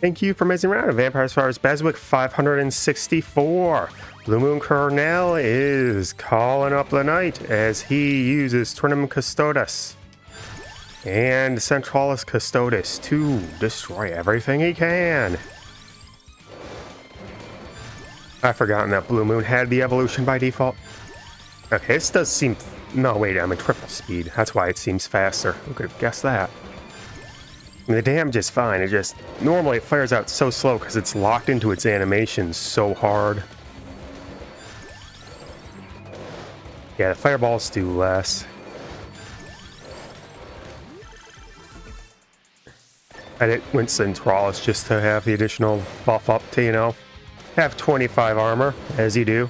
Thank you for messing around. Vampire Survivors BESWEC 564. Blue Moon Cornell is calling up the night as he uses Trinum Custodes and Centralis Custodes to destroy everything he can. I've forgotten that Blue Moon had the evolution by default. Okay, this does seem... No, wait, I'm at triple speed. That's why it seems faster. Who could have guessed that? I mean, the damage is fine. It just... Normally it fires out so slow because it's locked into its animation so hard. Yeah, the fireballs do less. I didn't went Centralis just to have the additional buff up to, you know, have 25 armor, as you do.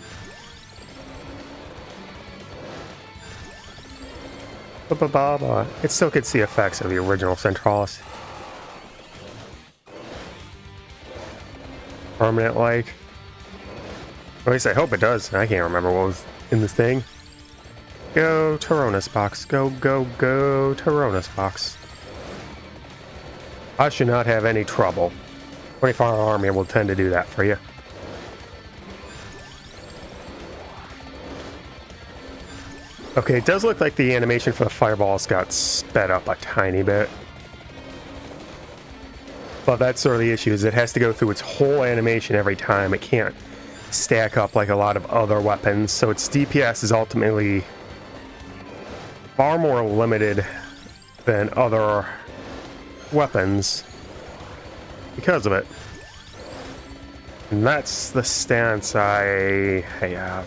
It still gets the effects of the original Centralis. Permanent like. At least I hope it does. I can't remember what was in this thing. Go Tyronus box. Go, go, go Tyronus box. I should not have any trouble. 24 army will tend to do that for you. Okay, it does look like the animation for the fireballs got sped up a tiny bit. But that's sort of the issue, is it has to go through its whole animation every time. It can't stack up like a lot of other weapons, so its DPS is ultimately far more limited than other weapons because of it. And that's the stance I have.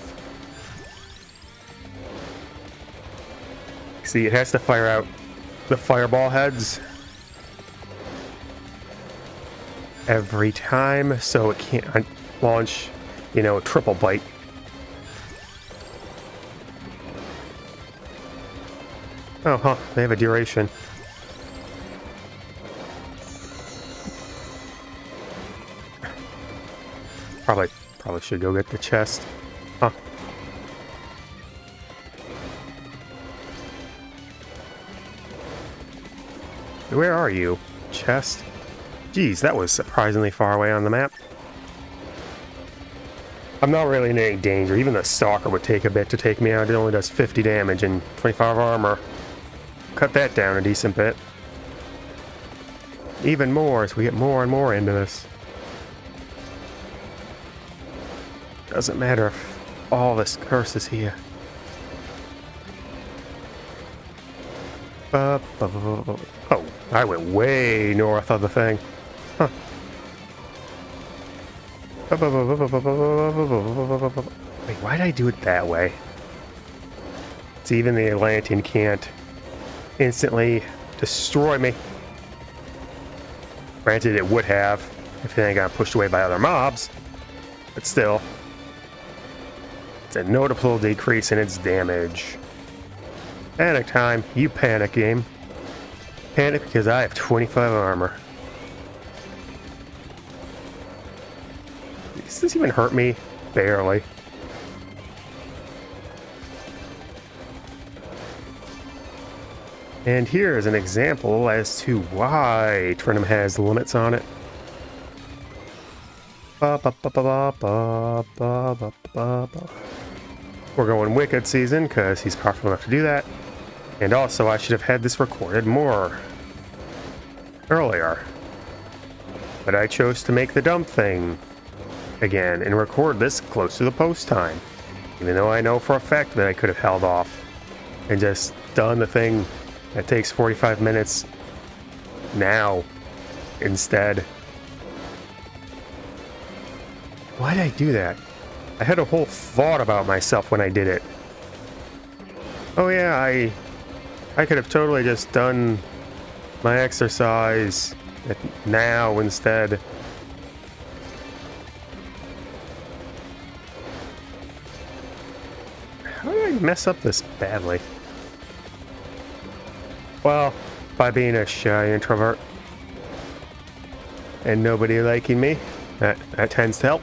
See, it has to fire out the fireball heads every time, so it can't launch, you know, a triple bite. Oh, huh, they have a duration. Probably should go get the chest. Huh. Where are you? Chest? Geez, that was surprisingly far away on the map. I'm not really in any danger. Even the Stalker would take a bit to take me out. It only does 50 damage and 25 armor. Cut that down a decent bit. Even more as we get more and more into this. Doesn't matter if all this curse is here. Oh, I went way north of the thing. Huh. Wait, why did I do it that way? So even the Atlantean can't instantly destroy me. Granted, it would have if it hadn't got pushed away by other mobs, but still. It's a notable decrease in its damage. Panic time. You panic, game. Panic because I have 25 armor. Does this even hurt me? Barely. And here is an example as to why Trinum has limits on it. We're going Wicked season because he's powerful enough to do that. And also, I should have had this recorded more earlier. But I chose to make the dump thing again and record this close to the post time. Even though I know for a fact that I could have held off and just done the thing that takes 45 minutes now instead. Why did I do that? I had a whole thought about myself when I did it. Oh yeah, I could have totally just done my exercise now instead. How did I mess up this badly? Well, by being a shy introvert and nobody liking me, that tends to help.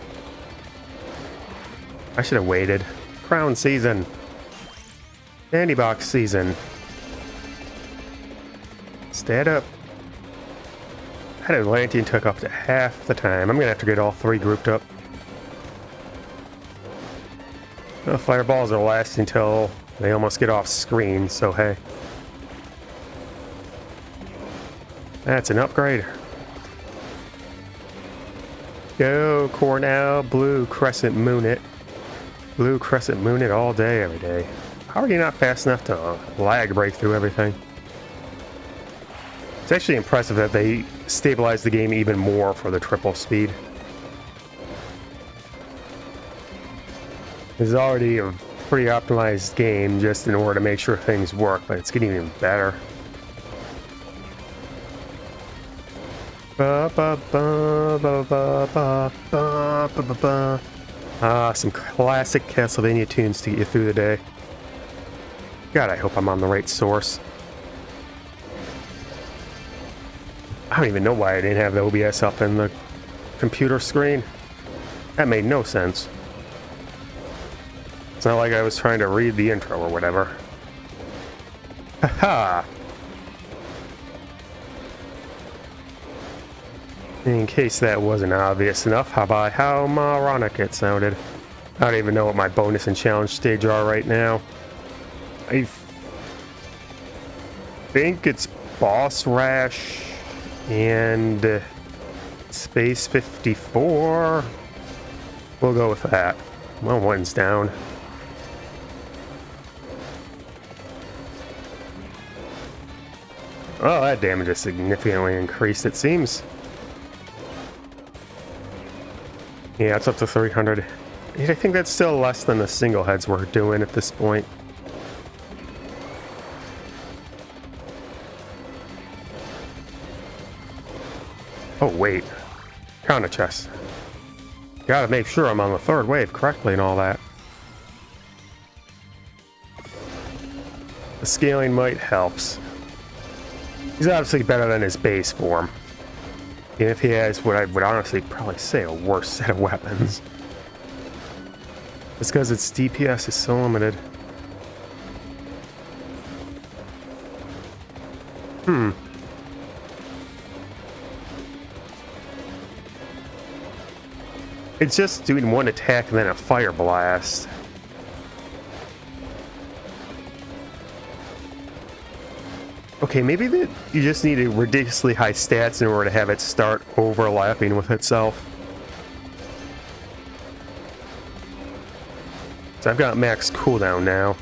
I should have waited. Crown season. Candy box season. Stand up. That Atlantean took up to half the time. I'm gonna have to get all three grouped up. The fireballs are lasting until they almost get off screen, so hey. That's an upgrade. Go, Cornell, blue crescent moon it. Blue crescent moon it all day, every day. How are you not fast enough to lag break through everything? It's actually impressive that they stabilized the game even more for the triple speed. This is already a pretty optimized game just in order to make sure things work, but it's getting even better. Some classic Castlevania tunes to get you through the day. God, I hope I'm on the right source. I don't even know why I didn't have the OBS up in the computer screen. That made no sense. It's not like I was trying to read the intro or whatever. Haha! In case that wasn't obvious enough, how about how moronic it sounded? I don't even know what my bonus and challenge stage are right now. I think it's Boss Rash and Space 54. We'll go with that. Well, one's down. Oh, that damage is significantly increased, it seems. Yeah, it's up to 300. I think that's still less than the single heads we're doing at this point. Oh, wait. Counter chest. Gotta make sure I'm on the third wave correctly and all that. The scaling might helps. He's obviously better than his base form. Even if he has what I would honestly probably say a worse set of weapons. It's because its DPS is so limited. It's just doing one attack and then a fire blast. Okay, maybe that you just need a ridiculously high stats in order to have it start overlapping with itself. So I've got max cooldown now.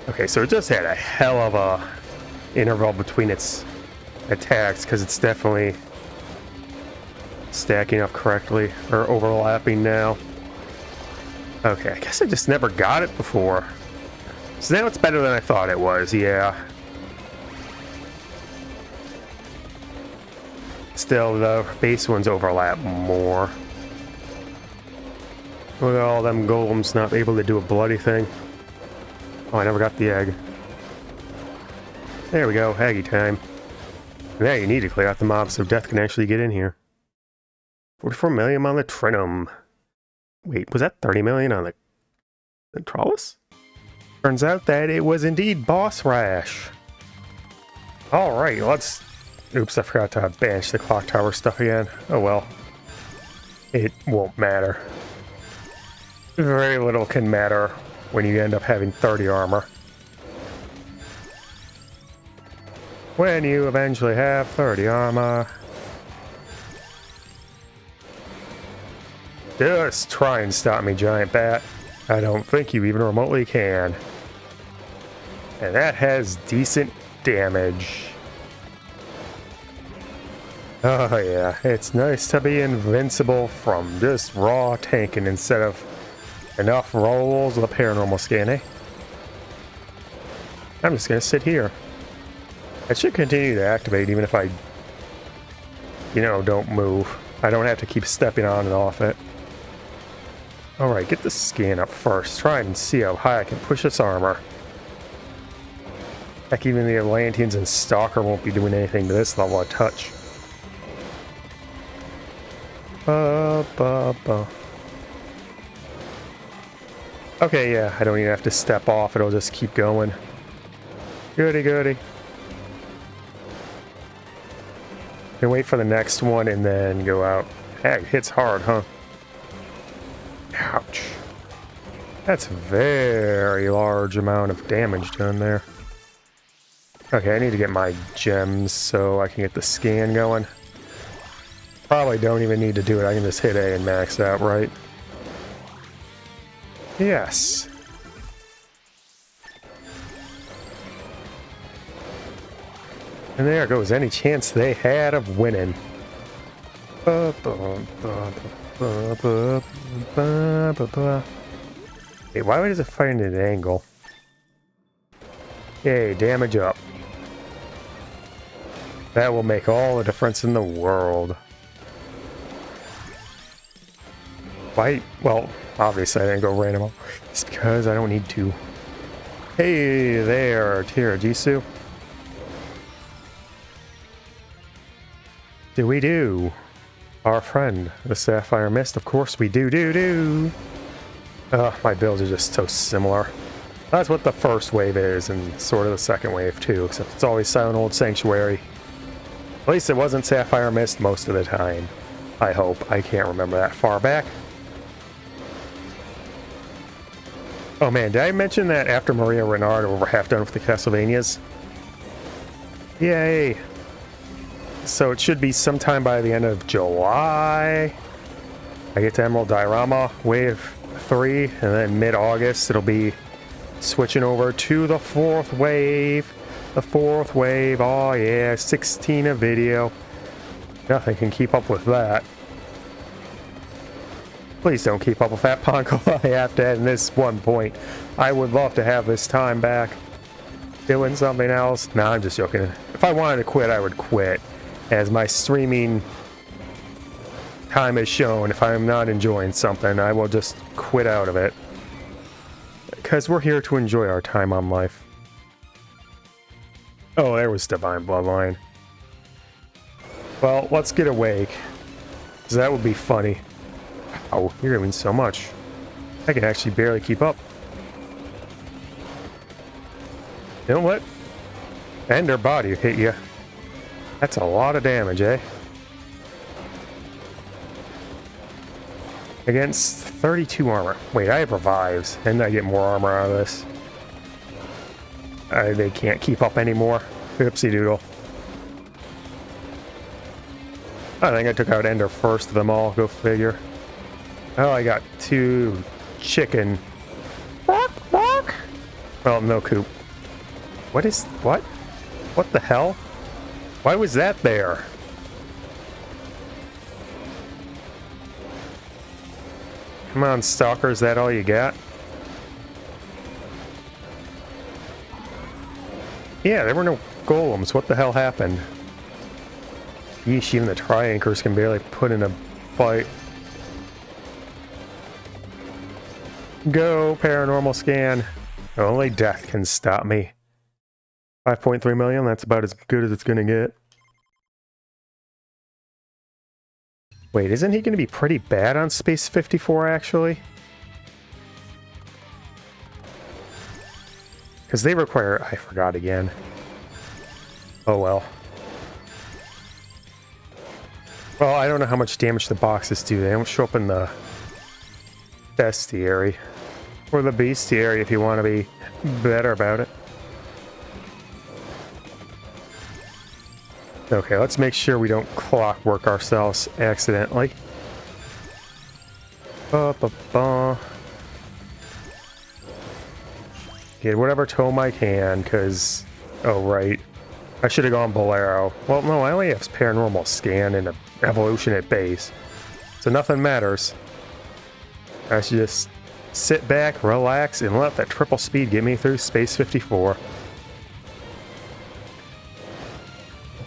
Okay, so it just had a hell of a interval between its attacks because it's definitely stacking up correctly or overlapping now. Okay, I guess I just never got it before. So now it's better than I thought it was, yeah. Still, the base ones overlap more. Look at all them golems not able to do a bloody thing. Oh, I never got the egg. There we go, eggy time. Now you need to clear out the mobs so death can actually get in here. 44 million on the Trinum. Wait, was that 30 million on the Trollis? Turns out that it was indeed Boss Rash. Alright, let's... Oops, I forgot to banish the clock tower stuff again. Oh well. It won't matter. Very little can matter when you end up having 30 armor. When you eventually have 30 armor... Just try and stop me, giant bat. I don't think you even remotely can. And that has decent damage. Oh yeah, it's nice to be invincible from just raw tanking instead of enough rolls with a paranormal scan, eh? I'm just gonna sit here. It should continue to activate even if I, you know, don't move. I don't have to keep stepping on and off it. Alright, get the scan up first. Try and see how high I can push this armor. Heck, even the Atlanteans and Stalker won't be doing anything to this level of touch. Okay, yeah, I don't even have to step off. It'll just keep going. Goody, goody. And wait for the next one and then go out. Heck, hits hard, huh? Ouch. That's a very large amount of damage done there. Okay, I need to get my gems so I can get the scan going. Probably don't even need to do it. I can just hit A and max out, right? Yes. And there goes any chance they had of winning. Hey, why does it fight at an angle? Okay, damage up. That will make all the difference in the world. Why? Well, obviously I didn't go random. It's because I don't need to. Hey there, Tirajisu. Do we do? Our friend, the Sapphire Mist, of course we do. My builds are just so similar. That's what the first wave is, and sort of the second wave too, except it's always Silent Old Sanctuary. At least it wasn't Sapphire Mist most of the time. I hope. I can't remember that far back. Oh man, did I mention that after Maria Renard we're half done with the Castlevanias? Yay! So it should be sometime by the end of July. I get to Emerald Diorama Wave 3, and then mid-August it'll be switching over to the fourth wave. The fourth wave, oh yeah, 16 a video. Nothing can keep up with that. Please don't keep up with that, poncle. I have to end this one point. I would love to have this time back doing something else. No, I'm just joking. If I wanted to quit, I would quit. As my streaming time has shown, if I'm not enjoying something, I will just quit out of it. Because we're here to enjoy our time on life. Oh, there was Divine Bloodline. Well, let's get awake. Because that would be funny. Oh, you're doing so much. I can actually barely keep up. You know what? And their body hit you. That's a lot of damage, eh? Against 32 armor. Wait, I have revives, and I get more armor out of this. They can't keep up anymore. Oopsie doodle. I think I took out Ender first of them all, go figure. Oh, I got 2 chicken. Well, no coop. What? What the hell? Why was that there? Come on, Stalker, is that all you got? Yeah, there were no golems. What the hell happened? Yeesh, even the tri-anchors can barely put in a fight. Go, paranormal scan. Only death can stop me. 5.3 million, that's about as good as it's gonna get. Wait, isn't he gonna be pretty bad on Space 54, actually? Because they require... I forgot again. Oh well. Well, I don't know how much damage the boxes do. They don't show up in the bestiary. Or the bestiary if you want to be better about it. Okay, let's make sure we don't clockwork ourselves accidentally. Get whatever tome I can, because... Oh, right. I should have gone Bolero. Well, no, I only have paranormal scan and evolution at base. So nothing matters. I should just sit back, relax, and let that triple speed get me through Space 54.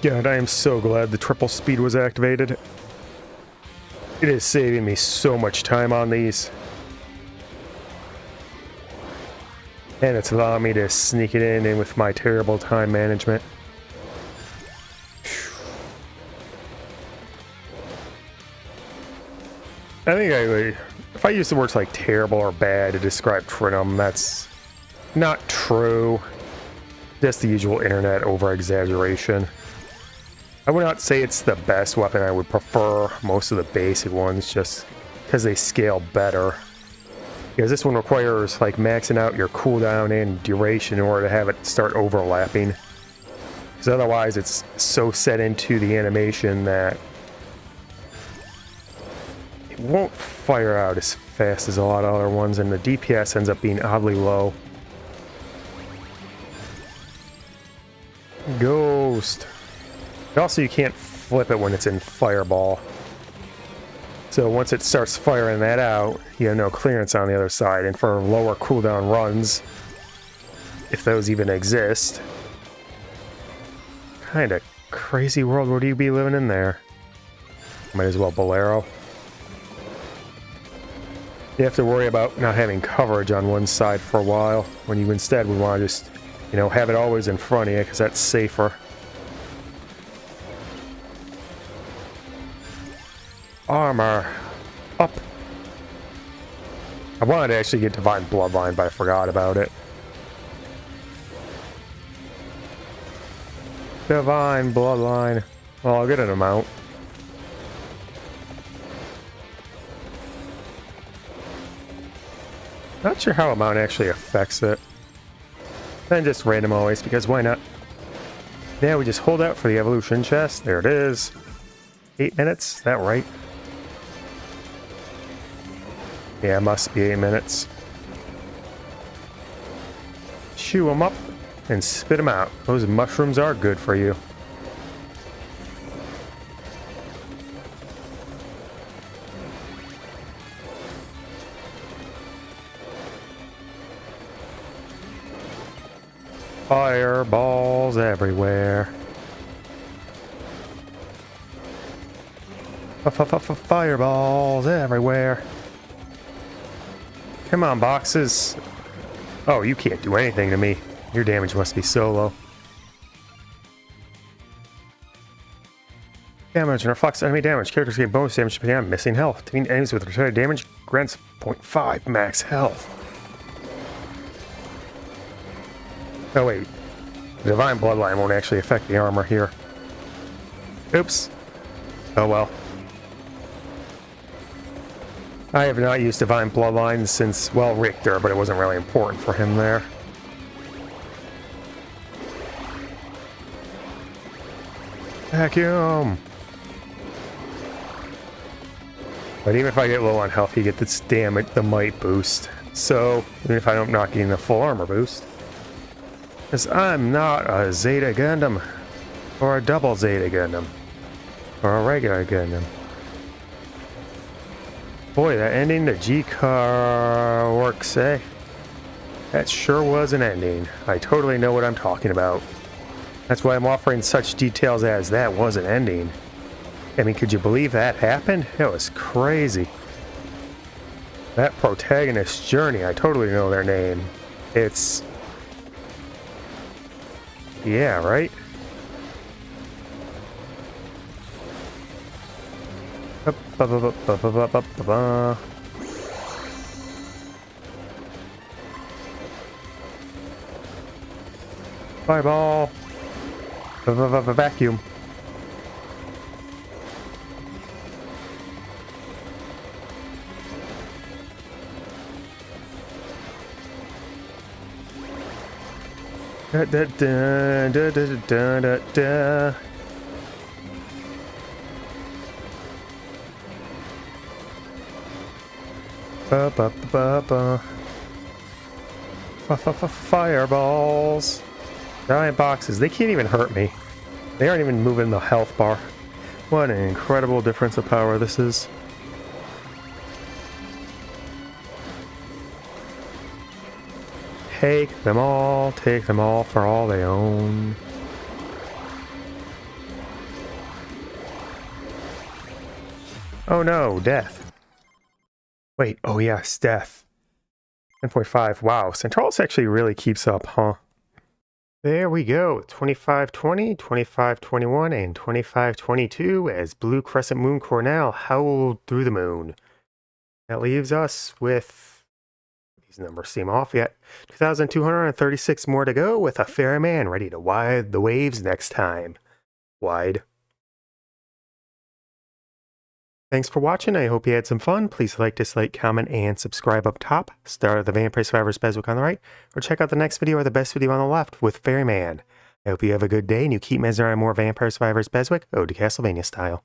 God, I am so glad the triple speed was activated. It is saving me so much time on these. And it's allowing me to sneak it in with my terrible time management. I think if I use the words like terrible or bad to describe Trinum, that's not true. Just the usual internet over-exaggeration. I would not say it's the best weapon. I would prefer most of the basic ones just because they scale better. Because this one requires like maxing out your cooldown and duration in order to have it start overlapping. Because otherwise it's so set into the animation that it won't fire out as fast as a lot of other ones, and the DPS ends up being oddly low. Ghost. Also, you can't flip it when it's in Fireball. So once it starts firing that out, you have no clearance on the other side. And for lower cooldown runs, if those even exist, kind of crazy world would you be living in there? Might as well Bolero. You have to worry about not having coverage on one side for a while, when you instead would want to just, you know, have it always in front of you, because that's safer. Armor up. I wanted to actually get Divine Bloodline, but I forgot about it. Divine Bloodline. Well, I'll get an amount. Not sure how amount actually affects it. Then just random always, because why not? Now we just hold out for the evolution chest. There it is. 8 minutes, is that right? Yeah, it must be 8 minutes. Chew them up and spit them out. Those mushrooms are good for you. Fireballs everywhere. Fireballs everywhere. Come on, boxes. Oh, you can't do anything to me. Your damage must be so low. Damage and reflects enemy damage. Characters gain bonus damage depending on missing health. Defeating enemies with retarded damage grants 0.5 max health. Oh wait. The Divine Bloodline won't actually affect the armor here. Oops. Oh well. I have not used Divine Bloodline since, well, Richter, but it wasn't really important for him there. Vacuum! But even if I get low on health, you get this damage, the might boost. So, even if I'm not getting the full armor boost. Because I'm not a Zeta Gundam, or a double Zeta Gundam, or a regular Gundam. Boy, that ending to G-Car works, eh? That sure was an ending. I totally know what I'm talking about. That's why I'm offering such details as that was an ending. I mean, could you believe that happened? It was crazy. That protagonist's journey, I totally know their name. It's... yeah, right? Fireball. Vacuum. Da da da da da da da. Ba ba ba ba. Fireballs. Giant boxes. They can't even hurt me. They aren't even moving the health bar. What an incredible difference of power this is. Take them all for all they own. Oh no, death. Wait, oh yes, death. 10.5, wow, Centralis actually really keeps up, huh? There we go, 2520, 2521, and 2522 as Blue Crescent Moon Cornell howled through the moon. That leaves us with... these numbers seem off yet. 2,236 more to go with a ferryman ready to ride the waves next time. Wide. Thanks for watching. I hope you had some fun. Please like, dislike, comment, and subscribe up top. Start the Vampire Survivors BESWEC on the right, or check out the next video or the best video on the left with Fairyman. I hope you have a good day and you keep mezzing around more Vampire Survivors BESWEC, Ode to Castlevania style.